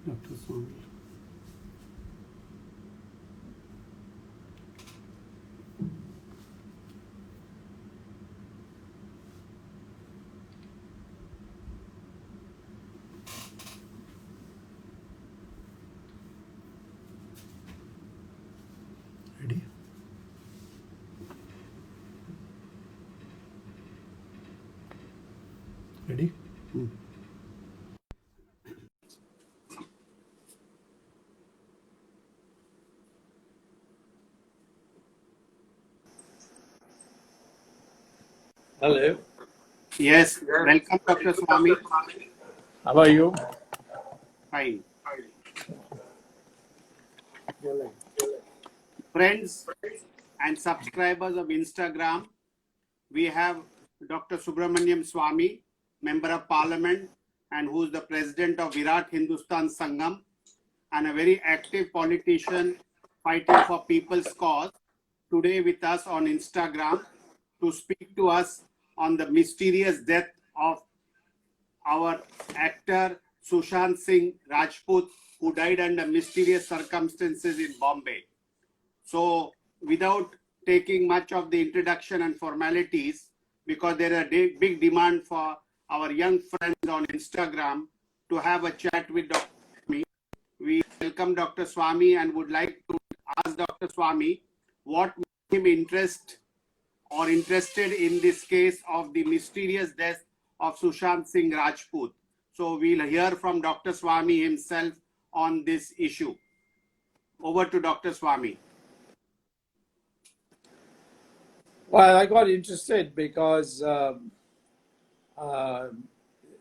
Dr. Swamy. Ready? Ready? Hello. Yes, welcome Dr. Swamy. How are you? Fine. Friends and subscribers of Instagram, we have Dr. Subramaniam Swamy, Member of Parliament and who is the President of Virat Hindustan Sangam and a very active politician fighting for people's cause, today with us on Instagram to speak to us on the mysterious death of our actor Sushant Rajput, who died under mysterious circumstances in Bombay. So without taking much of the introduction and formalities, because there is a big demand for our young friends on Instagram to have a chat with Dr. Swamy, we welcome Dr. Swamy and would like to ask Dr. Swamy what made him interested in this case of the mysterious death of Sushant Rajput. So we'll hear from Dr. Swamy himself on this issue. Over to Dr. Swamy. Well, I got interested because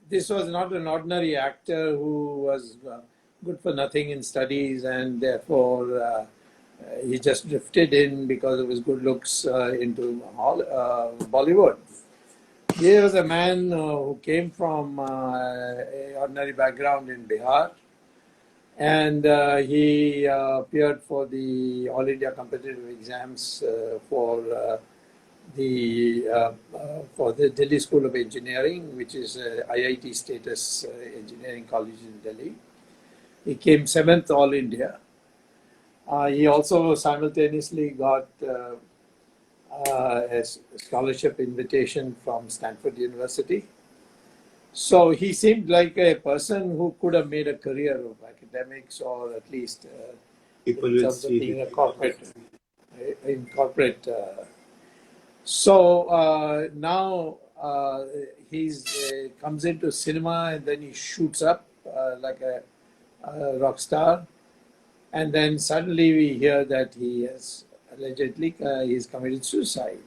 this was not an ordinary actor who was good for nothing in studies, and therefore he just drifted in because of his good looks into Bollywood. He was a man who came from an ordinary background in Bihar, and he appeared for the All India competitive exams for the Delhi School of Engineering, which is IIT status engineering college in Delhi. He came 7th All India. He also simultaneously got a scholarship invitation from Stanford University. So he seemed like a person who could have made a career of academics, or at least in terms of being a corporate. So now he's comes into cinema, and then he shoots up like a rock star, and then suddenly we hear that he has allegedly he's committed suicide.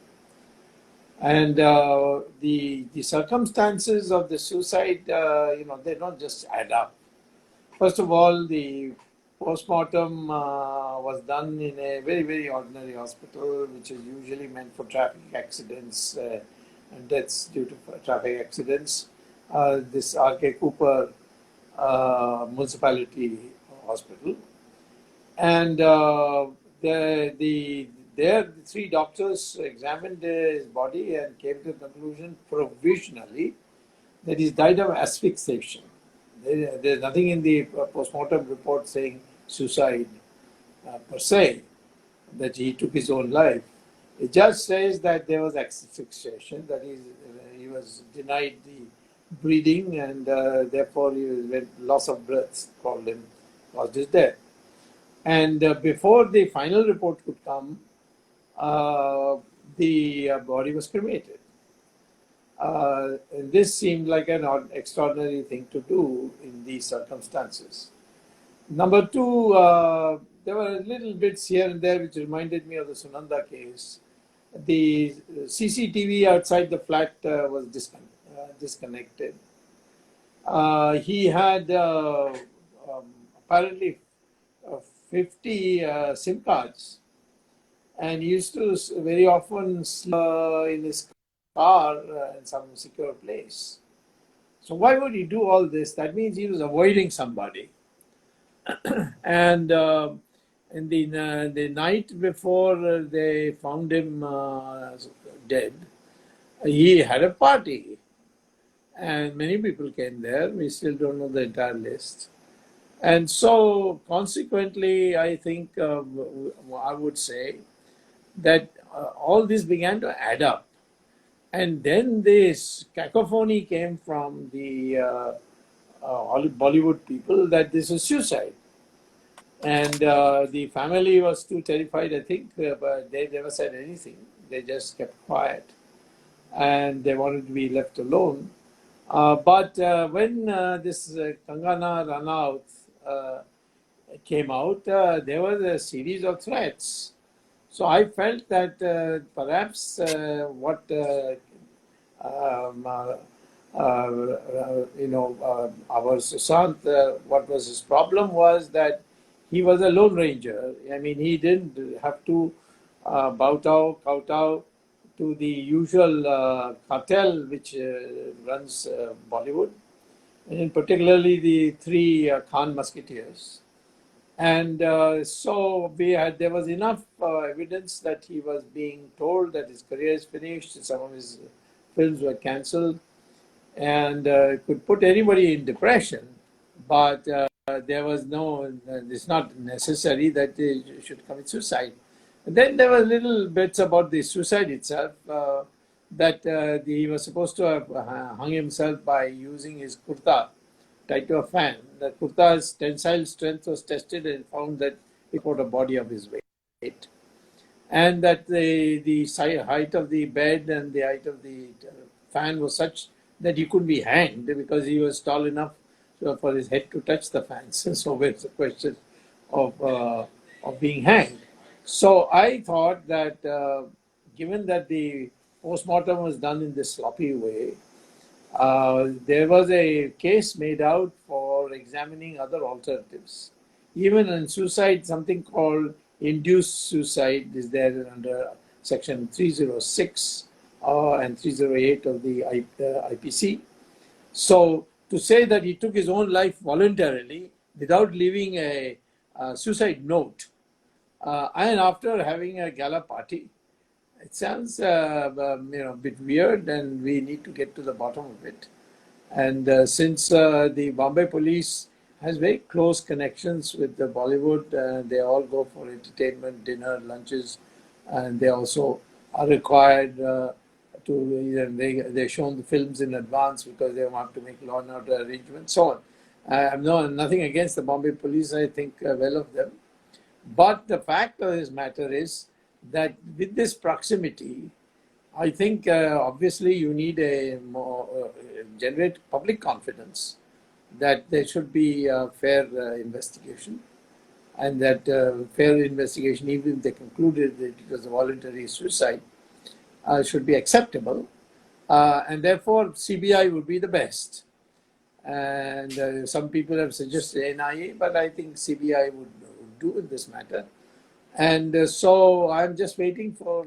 And the circumstances of the suicide, they don't just add up. First of all, the postmortem was done in a very, very ordinary hospital, which is usually meant for traffic accidents and deaths due to traffic accidents. This R.K. Cooper Municipality Hospital. And the three doctors examined his body and came to the conclusion provisionally that he's died of asphyxiation. There's nothing in the postmortem report saying suicide per se, that he took his own life. It just says that there was asphyxiation, that he was denied the breathing, and therefore loss of breath caused his death. And before the final report could come, the body was cremated. And this seemed like an extraordinary thing to do in these circumstances. Number two, there were little bits here and there which reminded me of the Sunanda case. The CCTV outside the flat was disconnected. He had apparently 50 SIM cards, and he used to very often sleep in his car in some secure place. So why would he do all this? That means he was avoiding somebody. And in the night before they found him dead, he had a party, and many people came there. We still don't know the entire list. And so, consequently, I think I would say that all this began to add up. And then this cacophony came from the Bollywood people that this is suicide. And the family was too terrified, I think, but they never said anything. They just kept quiet and they wanted to be left alone. But when this Kangana Ranaut came out, there was a series of threats. So I felt that perhaps what um, uh, our Sushant, what was his problem was that he was a lone ranger. I mean, he didn't have to kowtow to the usual cartel which runs Bollywood, and particularly the three Khan Musketeers. And so there was enough evidence that he was being told that his career is finished. Some of his films were cancelled, and could put anybody in depression. But there was no, it's not necessary that they should commit suicide. And then there were little bits about the suicide itself, that he was supposed to have hung himself by using his kurta tied to a fan. The kurta's tensile strength was tested and found that it put a body of his weight. And that the height of the bed and the height of the fan was such that he couldn't be hanged because he was tall enough for his head to touch the fans. So it's a question of being hanged. So I thought that given that the postmortem was done in this sloppy way, there was a case made out for examining other alternatives. Even in suicide, something called induced suicide is there under section 306 and 308 of the IPC. So to say that he took his own life voluntarily without leaving a suicide note, and after having a gala party, it sounds a bit weird, and we need to get to the bottom of it. And since the Bombay police has very close connections with the Bollywood, they all go for entertainment, dinner, lunches, and they also are required they're shown the films in advance because they want to make law and order arrangements, so on. I'm nothing against the Bombay police. I think well of them. But the fact of this matter is that with this proximity, I think obviously you need a more generate public confidence that there should be a fair investigation, and that fair investigation, even if they concluded that it was a voluntary suicide, should be acceptable, and therefore CBI would be the best. And some people have suggested NIA, but I think CBI would do in this matter. And so I'm just waiting for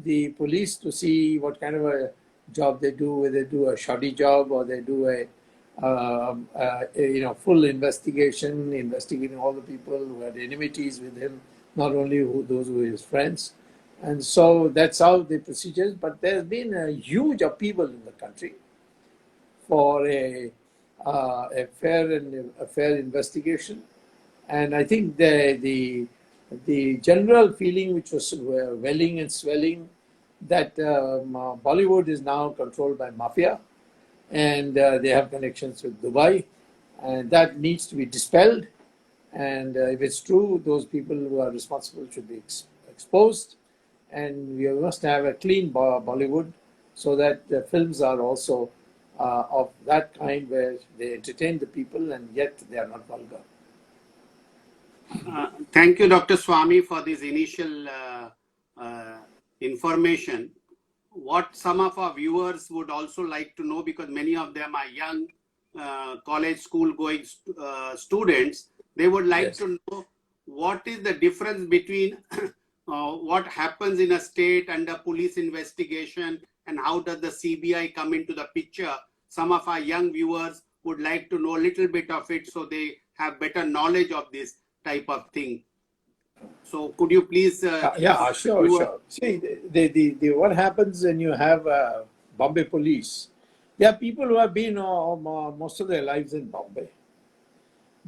the police to see what kind of a job they do, whether they do a shoddy job or they do a full investigation, investigating all the people who had enmities with him, not only those who were his friends. And so that's how the procedures. But there's been a huge upheaval in the country for a fair investigation, and I think the general feeling which was welling and swelling that Bollywood is now controlled by mafia, and they have connections with Dubai, and that needs to be dispelled. And if it's true, those people who are responsible should be exposed, and we must have a clean Bollywood so that the films are also of that kind where they entertain the people and yet they are not vulgar. Thank you, Dr. Swamy, for this initial information. What some of our viewers would also like to know, because many of them are young college school going students, they would like Yes. to know what is the difference between what happens in a state under police investigation and how does the CBI come into the picture. Some of our young viewers would like to know a little bit of it so they have better knowledge of this type of thing. So could you please... Sure. See, the what happens when you have Bombay police, there are people who have been most of their lives in Bombay.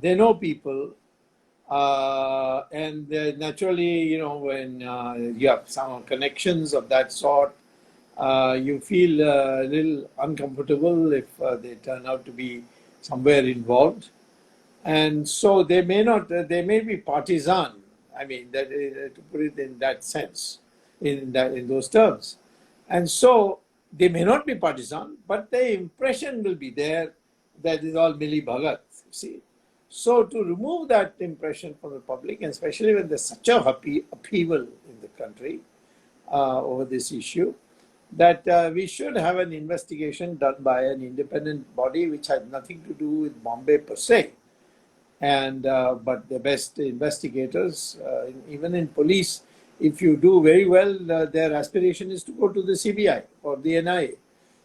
they know people, and naturally, you know, when you have some connections of that sort, you feel a little uncomfortable if they turn out to be somewhere involved. And so they may not, they may be partisan. I mean, that to put it in that sense, in those terms. And so they may not be partisan, but the impression will be there that is all Mili Bhagat. See, so to remove that impression from the public, and especially when there's such a upheaval in the country over this issue, that we should have an investigation done by an independent body which has nothing to do with Bombay per se, and but the best investigators, even in police, if you do very well, their aspiration is to go to the CBI or the NIA.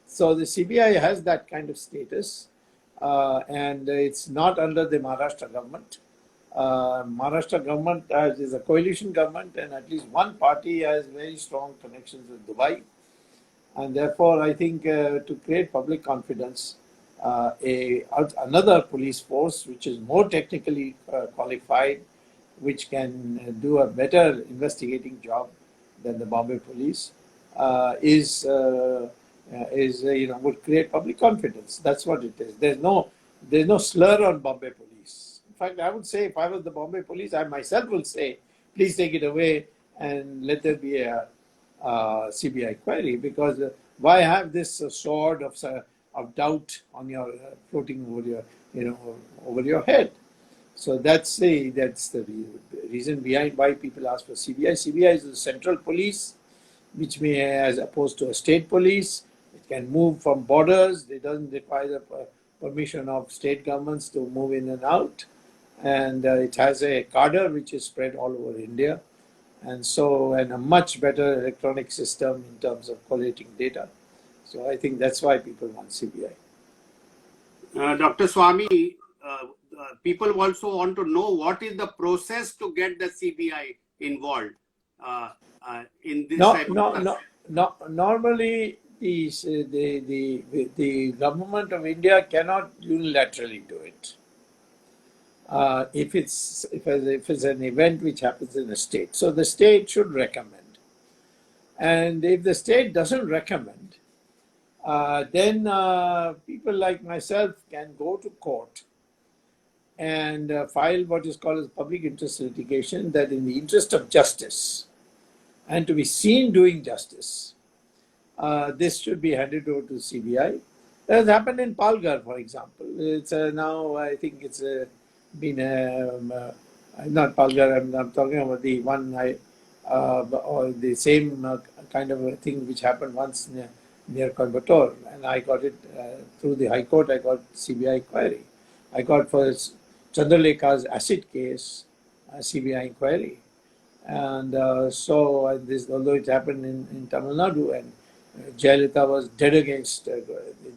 So the CBI has that kind of status, and it's not under the Maharashtra government. Maharashtra government is a coalition government, and at least one party has very strong connections with Dubai. And therefore, I think to create public confidence, another police force which is more technically qualified, which can do a better investigating job than the Bombay police, would create public confidence. That's what it is. There's no slur on Bombay police. In fact, I would say if I was the Bombay police, I myself will say, please take it away and let there be a CBI query, because why have this sword of doubt on your floating over your head? So that's the reason behind why people ask for CBI. CBI is the central police, which may, as opposed to a state police, it can move from borders. It doesn't require the permission of state governments to move in and out, and it has a cadre which is spread all over India. And a much better electronic system in terms of collating data. So I think that's why people want CBI. Dr. Swamy, people also want to know what is the process to get the CBI involved in this type of... Normally, the government of India cannot unilaterally do it. If it's an event which happens in a state. So the state should recommend. And if the state doesn't recommend, then people like myself can go to court and file what is called as public interest litigation, that in the interest of justice and to be seen doing justice, this should be handed over to CBI. That has happened in Palghar, for example. It's now, I think it's been not Palghar, I'm talking about the one or the same kind of a thing which happened once near Coimbatore, and I got it through the High Court. I got CBI inquiry. I got for Chandralekha's acid case CBI inquiry, and although it happened in Tamil Nadu, and Jayalalitha was dead against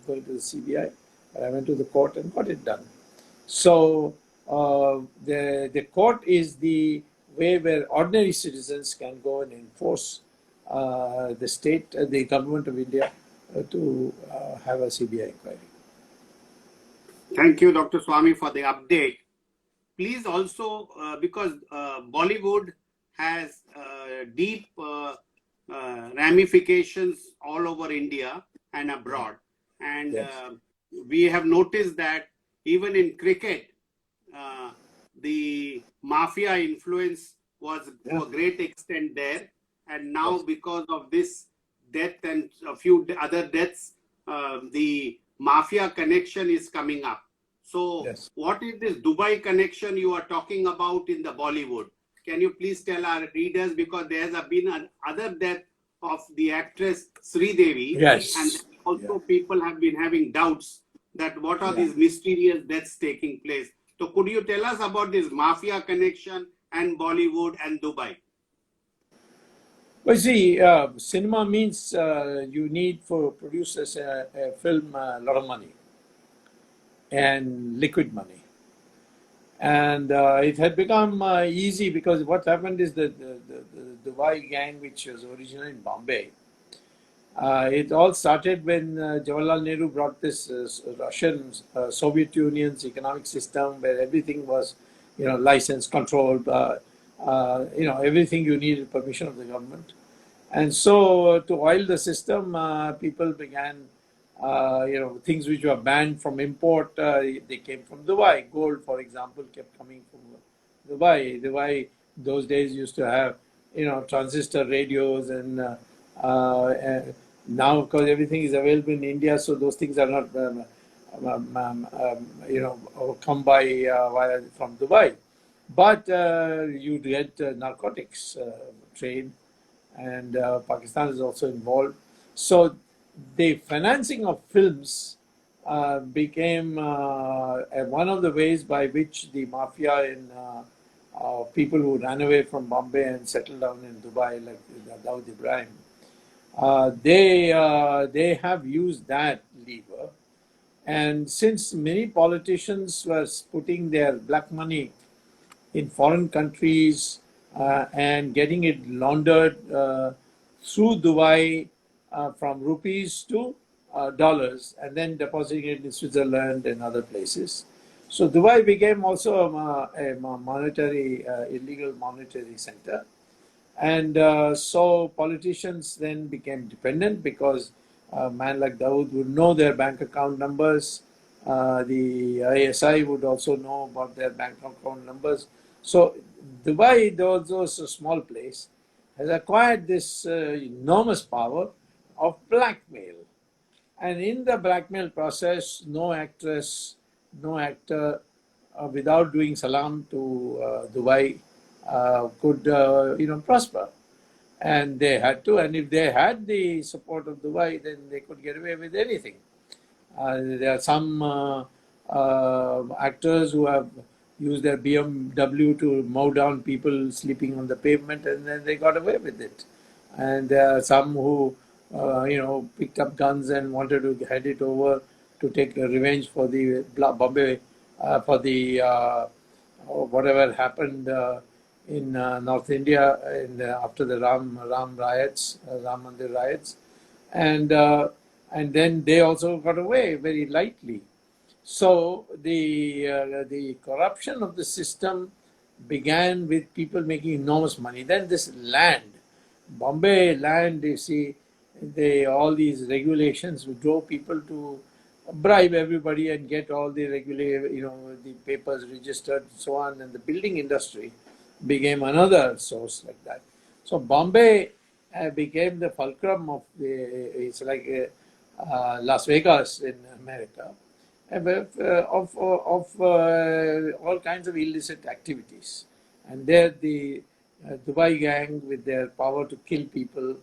going to the CBI, but I went to the court and got it done. So the court is the way where ordinary citizens can go and enforce the government of India to have a CBI inquiry. Thank you, Dr. Swamy, for the update. Please also, because Bollywood has deep ramifications all over India and abroad. And yes, we have noticed that even in cricket, the mafia influence was to a great extent there. And now, yes, because of this death and a few other deaths, the mafia connection is coming up. So yes, what is this Dubai connection you are talking about in the Bollywood? Can you please tell our readers, because there has been another death of the actress Sri Devi, yes, and also people have been having doubts that what are these mysterious deaths taking place. So could you tell us about this mafia connection and Bollywood and Dubai? Well, see, cinema means you need for producers a film a lot of money and liquid money. And it had become easy because what happened is that the Dubai gang, which was originally in Bombay, It all started when Jawaharlal Nehru brought this Russian Soviet Union's economic system where everything was, licensed, controlled, everything you needed permission of the government. And so to oil the system, people began, things which were banned from import, they came from Dubai. Gold, for example, kept coming from Dubai. Dubai, those days used to have, transistor radios and now, of course, everything is available in India, so those things are not, come by from Dubai. But you get narcotics trade, and Pakistan is also involved. So the financing of films became one of the ways by which the mafia in people who ran away from Bombay and settled down in Dubai, like Dawood Ibrahim, they have used that lever. And since many politicians were putting their black money in foreign countries and getting it laundered through Dubai from rupees to dollars and then depositing it in Switzerland and other places. So Dubai became also a monetary, illegal monetary center. And so politicians then became dependent because a man like Dawood would know their bank account numbers. The ISI would also know about their bank account numbers. So Dubai, though it's a small place, has acquired this enormous power of blackmail. And in the blackmail process, no actress, no actor, without doing salam to Dubai, could prosper. And they had to, and if they had the support of Dubai, then they could get away with anything. There are some actors who have used their BMW to mow down people sleeping on the pavement, and then they got away with it. And there are some who, picked up guns and wanted to head it over to take revenge for the Bombay, for the whatever happened in North India after the Ram riots, Ram Mandir riots, and then they also got away very lightly. So the corruption of the system began with people making enormous money. Then this land, Bombay land, you see, all these regulations drove people to bribe everybody and get all the the papers registered and so on, and the building industry became another source like that. So Bombay became the fulcrum of it's like Las Vegas in America, of all kinds of illicit activities. And there the Dubai gang, with their power to kill people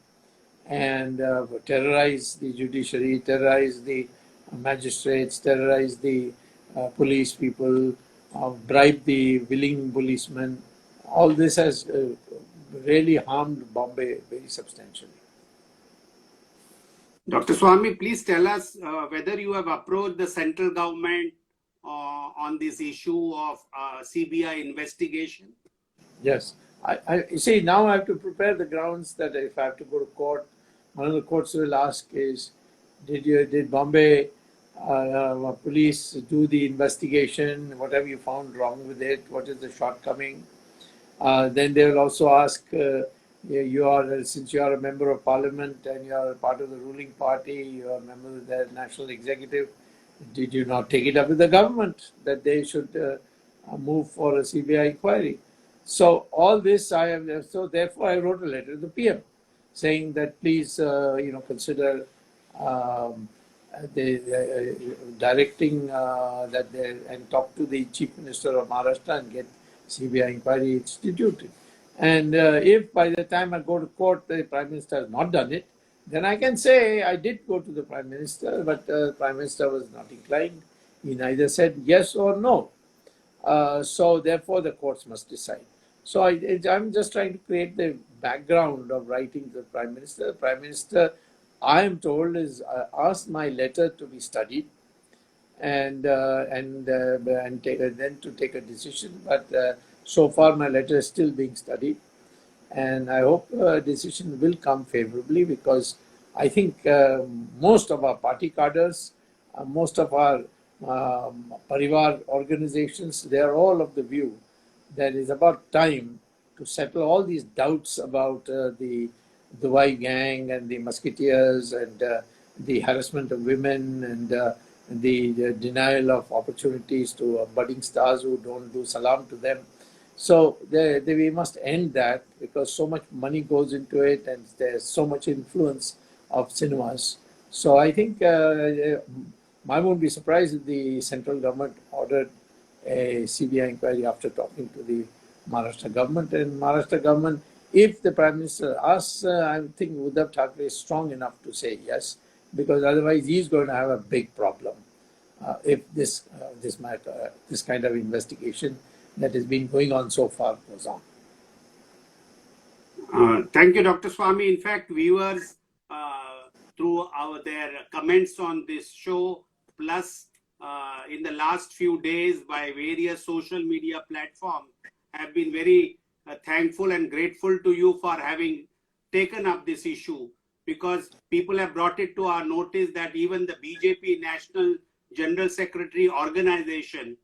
and terrorize the judiciary, terrorize the magistrates, terrorize the police people, bribe the willing policemen. All this has really harmed Bombay very substantially. Dr. Swamy, please tell us whether you have approached the central government on this issue of CBI investigation. Yes. You see, now I have to prepare the grounds that if I have to go to court, one of the courts will ask is, did Bombay police do the investigation? What have you found wrong with it? What is the shortcoming? Then they will also ask, since you are a member of parliament and you are part of the ruling party, you are a member of the national executive, did you not take it up with the government that they should move for a CBI inquiry? So all this so therefore I wrote a letter to the PM saying that please, consider directing that and talk to the Chief Minister of Maharashtra and get CBI inquiry instituted. And if by the time I go to court, the Prime Minister has not done it, then I can say I did go to the Prime Minister, but the Prime Minister was not inclined. He neither said yes or no. So therefore, the courts must decide. So I'm just trying to create the background of writing to the Prime Minister. The Prime Minister, I am told, is asked my letter to be studied and then to take a decision. But so far, my letter is still being studied, and I hope a decision will come favorably because I think most of our party cadres, most of our Parivar organizations, they are all of the view that it's about time to settle all these doubts about the Dubai gang and the musketeers and the harassment of women and the denial of opportunities to budding stars who don't do salam to them. So we must end that because so much money goes into it and there's so much influence of cinemas. So I think I won't be surprised if the central government ordered a CBI inquiry after talking to the Maharashtra government. And Maharashtra government, if the Prime Minister asks, I think Uddhav Thackeray is strong enough to say yes, because otherwise he's going to have a big problem if this matter, this kind of investigation that has been going on so far goes on. Thank you, Dr. Swamy. In fact, viewers, through their comments on this show, plus in the last few days by various social media platforms, have been very thankful and grateful to you for having taken up this issue, because people have brought it to our notice that even the BJP National General Secretary organizational,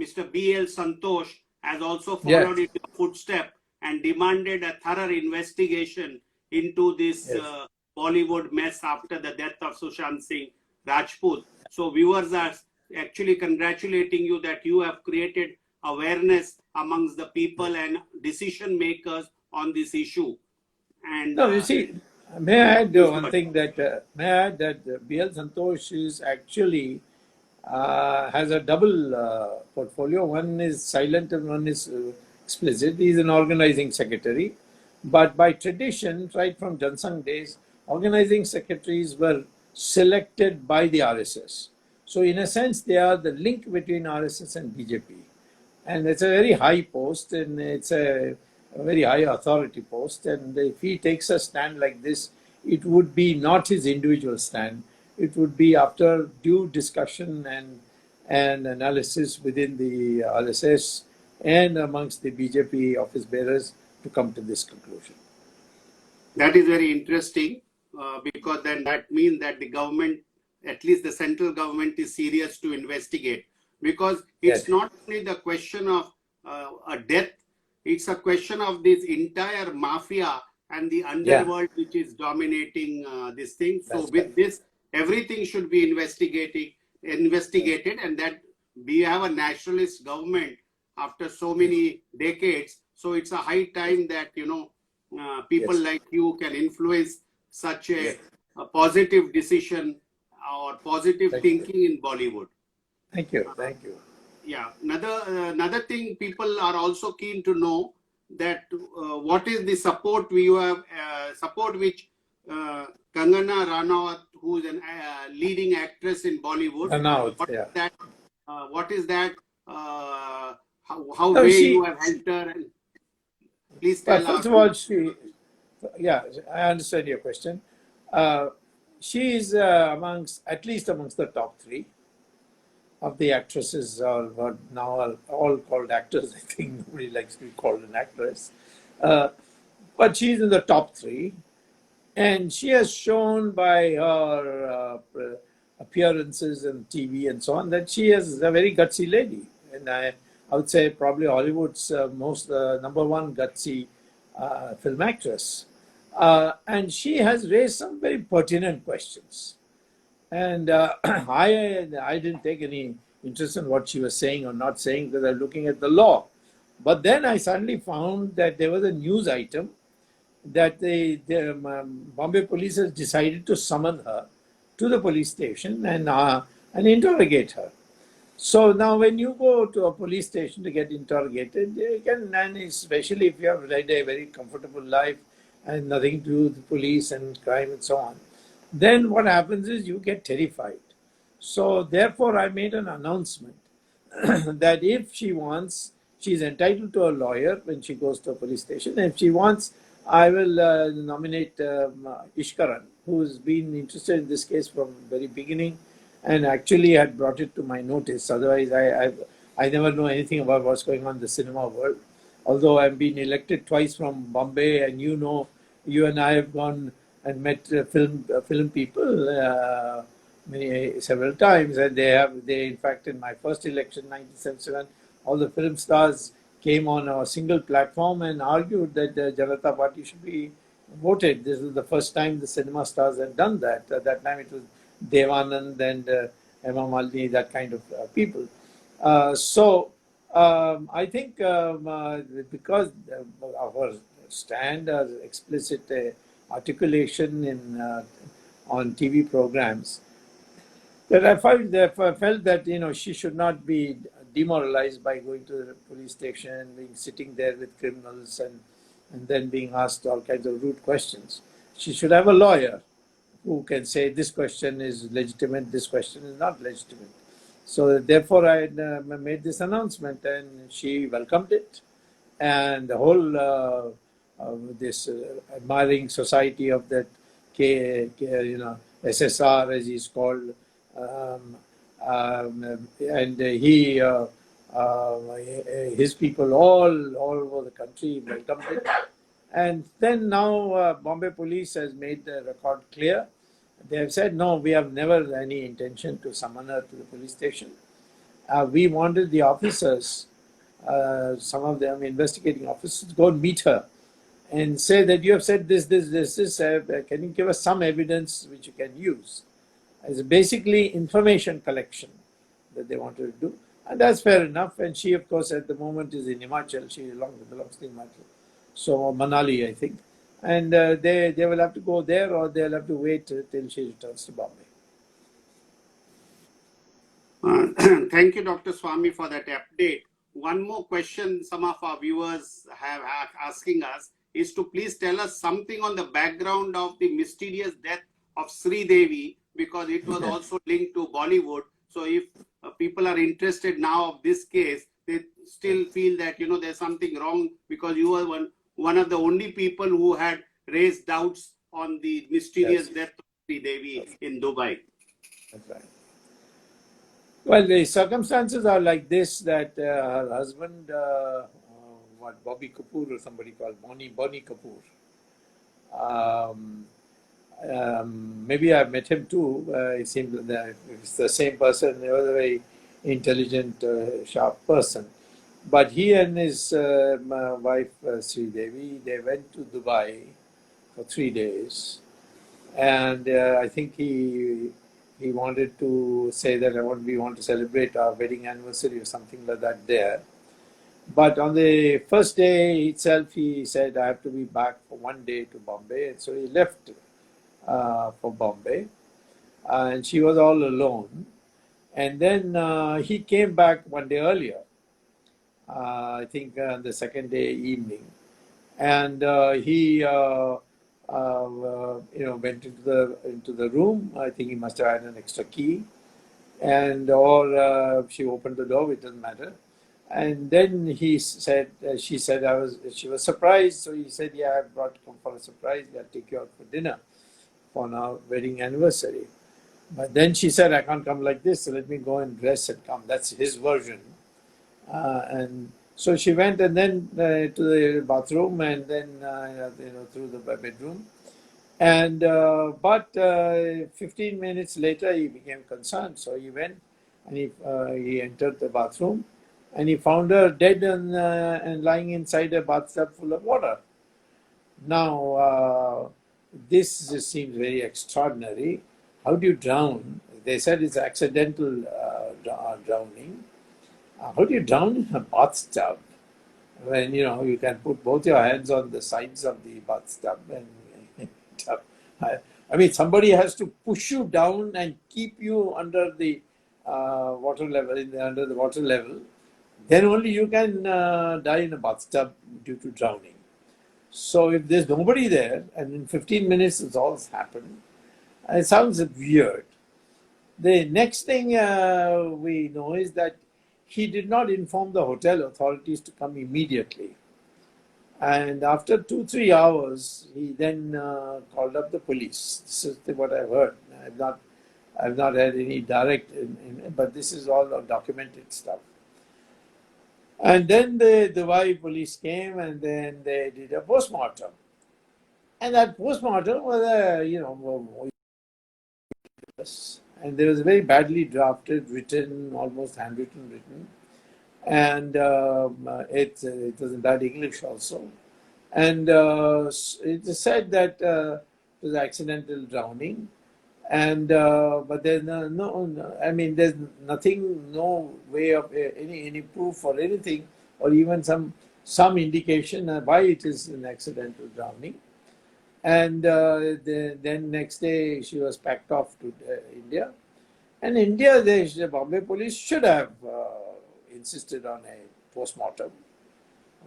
Mr. B.L. Santosh, has also followed in your footsteps and demanded a thorough investigation into this Bollywood mess after the death of Sushant Rajput. So viewers are actually congratulating you that you have created awareness amongst the people and decision makers on this issue. And no, you see, may I add one thing that B.L. Santosh is actually has a double portfolio. One is silent and one is explicit. He is an organizing secretary. But by tradition, right from Jansang days, organizing secretaries were selected by the RSS. So in a sense, they are the link between RSS and BJP. And it's a very high post and it's a very high authority post. And if he takes a stand like this, it would be not his individual stand. It would be after due discussion and analysis within the RSS and amongst the BJP office bearers to come to this conclusion. That is very interesting because then that means that the government, at least the central government, is serious to investigate, because it's not only the question of a death, it's a question of this entire mafia and the underworld which is dominating this thing. So with this, everything should be investigated, and that we have a nationalist government after so many decades. So it's a high time that, people like you can influence such a positive decision or positive thinking in Bollywood. Thank you. Thank you. Yeah. Another thing people are also keen to know that what is the support we have, support which Kangana Ranaut, who is a leading actress in Bollywood. What is that? How you have helped her? And please tell us. First of all, I understand your question. She is at least amongst the top 3 of the actresses, or what now are all called actors. I think nobody likes to be called an actress. But she's in the top 3. And she has shown by her appearances on TV and so on that she is a very gutsy lady. And I would say probably Hollywood's most number 1 gutsy film actress. And she has raised some very pertinent questions. And I didn't take any interest in what she was saying or not saying because I was looking at the law. But then I suddenly found that there was a news item that the Bombay police has decided to summon her to the police station and interrogate her. So now when you go to a police station to get interrogated, you can, and especially if you have led a very comfortable life and nothing to do with the police and crime and so on, then what happens is you get terrified. So therefore I made an announcement that if she wants, she's entitled to a lawyer when she goes to a police station. And if she wants, I will nominate Ishkaran, who has been interested in this case from the very beginning and actually had brought it to my notice. Otherwise, I never know anything about what's going on in the cinema world. Although I've been elected twice from Bombay, and you and I have gone and met film people several times, and they in fact in my first election 1977, all the film stars came on a single platform and argued that the Janata Party should be voted. This was the first time the cinema stars had done that. At that time it was Devanand and Emma Malini, that kind of people. I think because of our stand as explicit articulation on TV programs, that I felt that she should not be demoralized by going to the police station, sitting there with criminals and then being asked all kinds of rude questions. She should have a lawyer who can say this question is legitimate, this question is not legitimate. So therefore I made this announcement, and she welcomed it, and the whole this admiring society of that SSR, as he's called, and his people all over the country welcomed it. And then now Bombay Police has made the record clear. They have said, no, we have never any intention to summon her to the police station. We wanted the officers, some of them investigating officers, to go and meet her and say that you have said this. Can you give us some evidence which you can use? It's basically information collection that they wanted to do. And that's fair enough. And she, of course, at the moment is in Himachal. She belongs to Himachal. So Manali, I think. And they will have to go there, or they'll have to wait till she returns to Bombay. Thank you, Dr. Swamy, for that update. One more question some of our viewers have asking us is to please tell us something on the background of the mysterious death of Sri Devi, because it was also linked to Bollywood. So if people are interested now of this case, they still feel that there's something wrong, because you were one of the only people who had raised doubts on the mysterious death of Sri Devi in Dubai. That's right. Well, the circumstances are like this, that her husband, Bobby Kapoor, or somebody called Bonnie Kapoor, maybe I've met him too. It seems that it's the same person. He was a very intelligent, sharp person. But he and his wife, Sri Devi, they went to Dubai for 3 days. And I think he wanted to say that we want to celebrate our wedding anniversary or something like that there. But on the first day itself, he said, I have to be back for 1 day to Bombay. And so he left for Bombay. And she was all alone. And then he came back 1 day earlier, I think the second day evening. And he went into the room. I think he must have had an extra key, or she opened the door. It doesn't matter. And then she said she was surprised. So he said, yeah, I brought you for a surprise. I'll take you out for dinner for our wedding anniversary. But then she said, I can't come like this. So let me go and dress and come. That's his version. And so she went, and then to the bathroom, and then through the bedroom. And but 15 minutes later, he became concerned. So he went, and he entered the bathroom, and he found her dead and lying inside a bathtub full of water. Now, this just seems very extraordinary. How do you drown? They said it's accidental drowning. How do you drown in a bathtub when you can put both your hands on the sides of the bathtub and I mean, somebody has to push you down and keep you under the water level, under the water level. Then only you can die in a bathtub due to drowning. So if there's nobody there, and in 15 minutes it's all happened, it sounds weird. The next thing we know is that he did not inform the hotel authorities to come immediately. And after 2-3 hours, he then called up the police. This is what I've heard. I've not had any direct, but this is all documented stuff. And then the Dubai police came, and then they did a postmortem. And that postmortem was and there was a very badly drafted, written, almost handwritten, written, and it was in bad English also. And it said that it was accidental drowning, and but there's I mean, there's nothing, no way of any proof or anything, or even some indication why it is an accidental drowning. And then next day she was packed off to India. And India, the Bombay police should have insisted on a postmortem.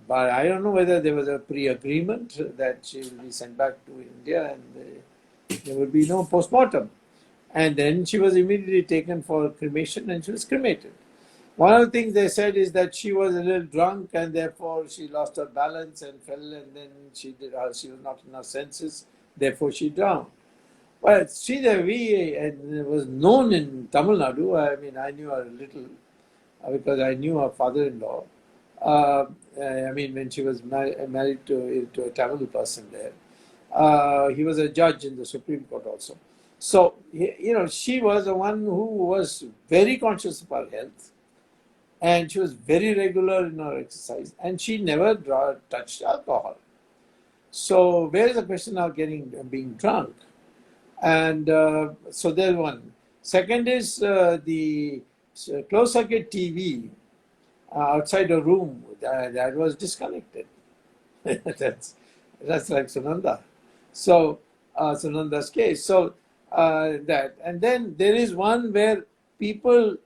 But I don't know whether there was a pre-agreement that she will be sent back to India and there will be no postmortem. And then she was immediately taken for cremation and she was cremated. One of the things they said is that she was a little drunk and therefore she lost her balance and fell, and then she was not in her senses, therefore she drowned. Well, Sridevi, and it was known in Tamil Nadu. I mean, I knew her a little because I knew her father-in-law. I mean, when she was married to a Tamil person there. He was a judge in the Supreme Court also. So, she was the one who was very conscious of her health, and she was very regular in her exercise, and she never touched alcohol. So, where is the question of being drunk? And so there's one. Second is the closed circuit TV outside a room that was disconnected. that's like Sunanda. So Sunanda's case. So that, and then there is one where people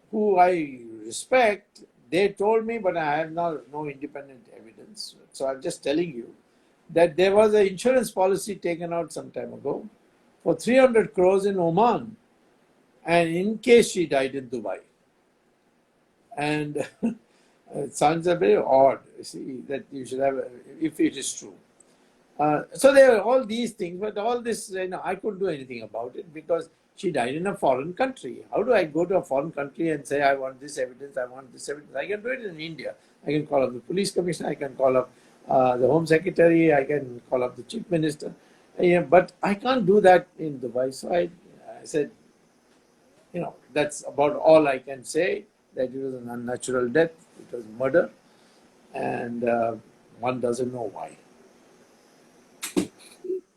who I respect, they told me, but I have no independent evidence. So I'm just telling you that there was an insurance policy taken out some time ago for 300 crores in Oman, and in case she died in Dubai. And it sounds a very odd, see, that you should have, if it is true. So there are all these things, but all this, I couldn't do anything about it because she died in a foreign country. How do I go to a foreign country and say, I want this evidence, I want this evidence? I can do it in India. I can call up the police commissioner, I can call up the Home Secretary, I can call up the Chief Minister. But I can't do that in Dubai. So I said, that's about all I can say, that it was an unnatural death, it was murder, and one doesn't know why.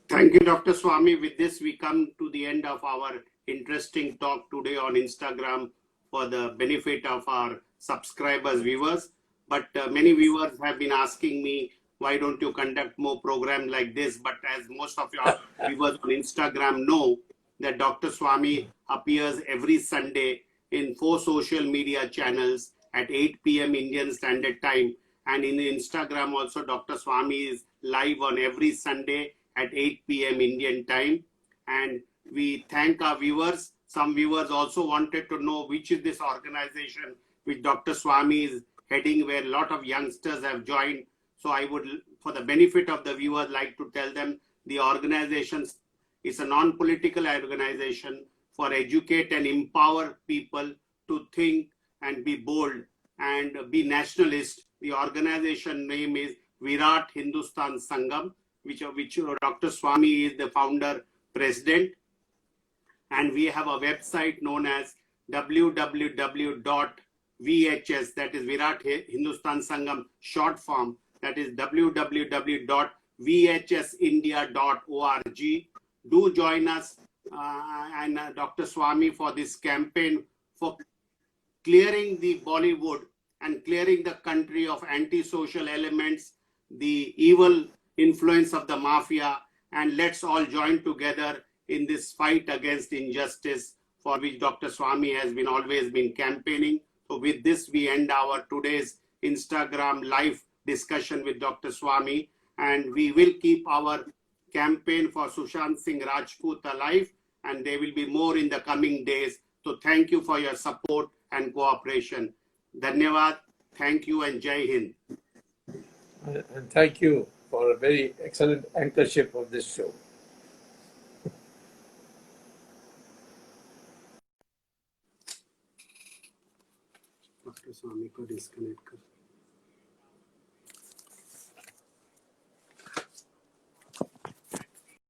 Thank you, Dr. Swamy. With this, we come to the end of our interesting talk today on Instagram for the benefit of our subscribers, viewers. But many viewers have been asking me, why don't you conduct more programs like this? But as most of your viewers on Instagram know, that Dr. Swamy appears every Sunday in 4 social media channels at 8 p.m. Indian Standard Time. And in Instagram also, Dr. Swamy is live on every Sunday at 8 p.m. Indian time. And we thank our viewers. Some viewers also wanted to know which is this organization which Dr. Swamy is heading, where a lot of youngsters have joined. So I would, for the benefit of the viewers, like to tell them the organization is a non-political organization for educate and empower people to think and be bold and be nationalist. The organization name is Virat Hindustan Sangam, which Dr. Swamy is the founder president. And we have a website known as www.vhs, that is Virat Hindustan Sangam short form, that is www.vhsindia.org. Do join us and Dr. Swamy for this campaign for clearing the Bollywood and clearing the country of antisocial elements, the evil influence of the mafia, and let's all join together in this fight against injustice for which Dr. Swamy has always been campaigning. So with this, we end our today's Instagram live discussion with Dr. Swamy, and we will keep our campaign for Sushant Singh Rajput alive, and there will be more in the coming days. So thank you for your support and cooperation. Dhanyavad, thank you, and Jai Hind. And thank you for a very excellent anchorship of this show. Dr. Swamy को disconnect कर